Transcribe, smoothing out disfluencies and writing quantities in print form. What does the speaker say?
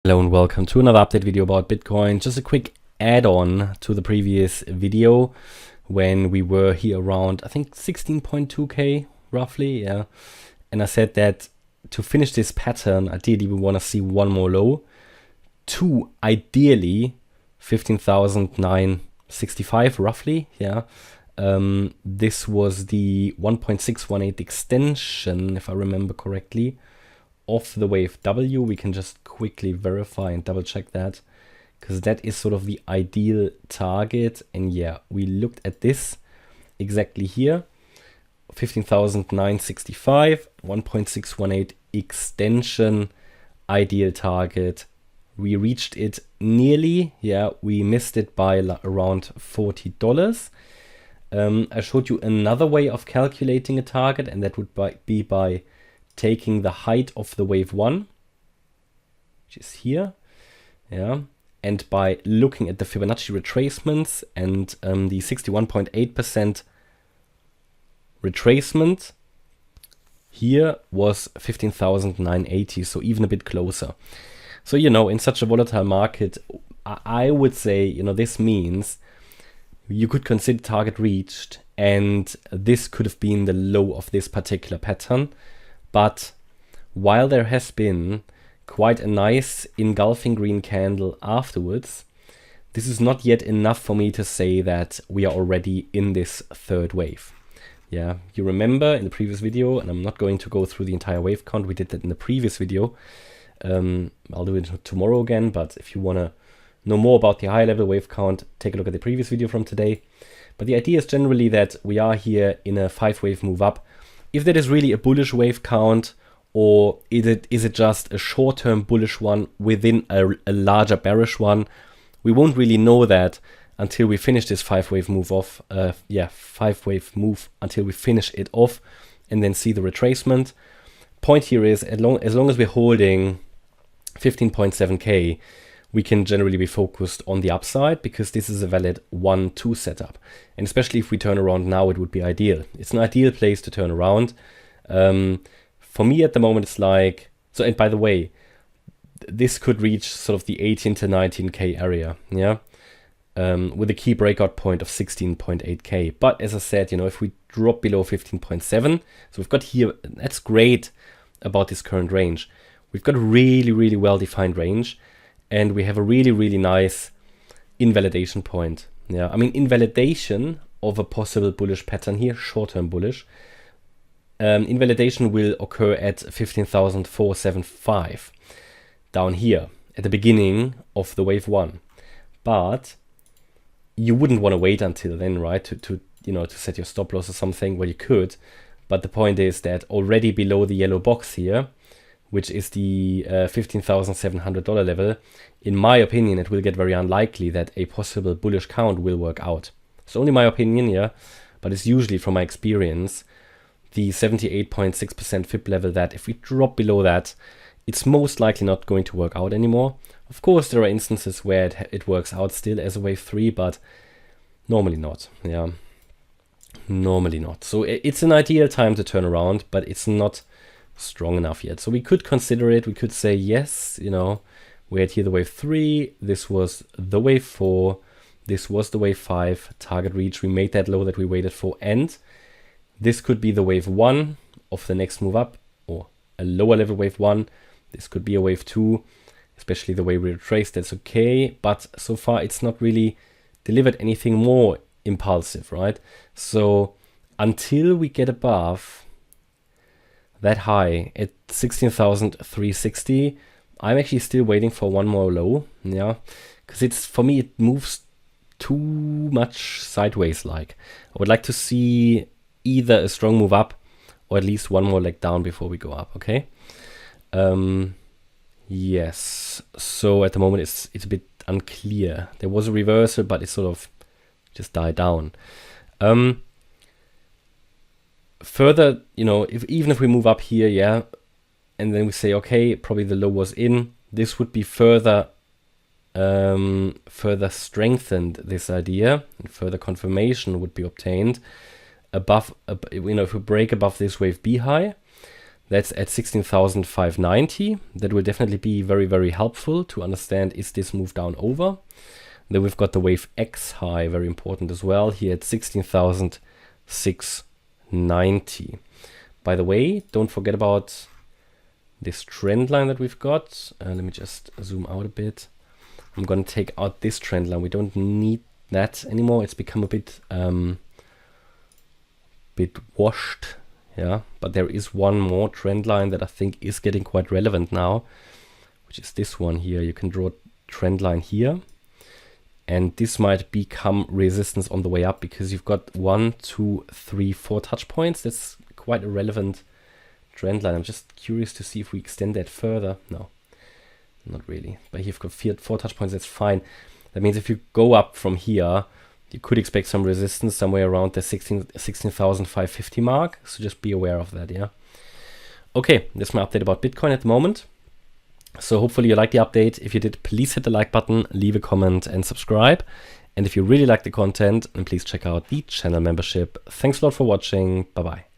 Hello and welcome to another update video about Bitcoin. Just a quick add-on to the previous video when we were here around, I think 16.2k roughly, yeah. And I said that to finish this pattern, ideally we want to see one more low to ideally 15,965 roughly, yeah. This was the 1.618 extension, if I remember correctly, of the wave W. We can just quickly verify and double check that, because that is sort of the ideal target. And yeah, we looked at this exactly here, 15,965, 1.618 extension, ideal target. We reached it nearly, yeah, we missed it by around $40. I showed you another way of calculating a target, and that would be by taking the height of the wave 1, which is here, yeah, and by looking at the Fibonacci retracements and the 61.8% retracement here was 15,980, so even a bit closer. So, you know, in such a volatile market, I would say, you know, this means you could consider target reached, and this could have been the low of this particular pattern. But while there has been quite a nice engulfing green candle afterwards, this is not yet enough for me to say that we are already in this third wave. Yeah, you remember in the previous video, and I'm not going to go through the entire wave count, we did that in the previous video. I'll do it tomorrow again, but if you want to know more about the high level wave count, take a look at the previous video from today. But the idea is generally that we are here in a 5-wave move up. If that is really a bullish wave count, or is it just a short-term bullish one within a larger bearish one, we won't really know that until we finish this 5-wave move off. 5-wave move until we finish it off and then see the retracement. Point here is, as long as we're holding 15.7k, we can generally be focused on the upside, because this is a valid 1-2 setup. And especially if we turn around now, it would be ideal. It's an ideal place to turn around. For me at the moment, it's like, so, and by the way, this could reach sort of the 18 to 19k area, yeah, with a key breakout point of 16.8k. But as I said, you know, if we drop below 15.7, so we've got here, that's great about this current range. We've got a really, really well-defined range. And we have a really, really nice invalidation point. Yeah, I mean, invalidation of a possible bullish pattern here, short-term bullish. Invalidation will occur at 15,475 down here at the beginning of the wave 1. But you wouldn't want to wait until then, right? To set your stop loss or something. Well, you could, but the point is that already below the yellow box here, which is the $15,700 level, in my opinion, it will get very unlikely that a possible bullish count will work out. It's only my opinion, yeah, but it's usually, from my experience, the 78.6% Fib level that if we drop below that, it's most likely not going to work out anymore. Of course, there are instances where it works out still as a wave 3, but normally not, yeah, normally not. So it's an ideal time to turn around, but it's not strong enough yet. So we could consider it. We could say, yes, you know, we had here the wave 3, this was the wave 4, this was the wave 5, target reach, we made that low that we waited for, and this could be the wave 1 of the next move up, or a lower level wave 1. This could be a wave 2, especially the way we retraced, that's okay, but so far it's not really delivered anything more impulsive, right? So until we get above that high at 16,360, I'm actually still waiting for one more low, yeah, because it's, for me, it moves too much sideways. Like, I would like to see either a strong move up or at least one more leg down before we go up, okay? Yes, so at the moment it's a bit unclear. There was a reversal, but it sort of just died down. Further, you know, even if we move up here, yeah, and then we say, okay, probably the low was in, this would be further strengthened, this idea, and further confirmation would be obtained above, you know, if we break above this wave B high, That's at 16,590. That will definitely be very, very helpful to understand, is this move down over? Then we've got the wave X high, very important as well, here at 16,690. By the way, don't forget about this trend line that we've got. Let me just zoom out a bit. I'm going to take out this trend line. We don't need that anymore. It's become a bit washed. Yeah, but there is one more trend line that I think is getting quite relevant now, which is this one here. You can draw a trend line here, and this might become resistance on the way up because you've got 1, 2, 3, 4 touch points. That's quite a relevant trend line. I'm just curious to see if we extend that further. No, not really. But you've got 4 touch points. That's fine. That means if you go up from here, you could expect some resistance somewhere around the 16,550 mark. So just be aware of that, yeah. Okay, that's my update about Bitcoin at the moment. So hopefully you liked the update. If you did, please hit the like button, leave a comment and subscribe. And if you really like the content, then please check out the channel membership. Thanks a lot for watching. Bye-bye.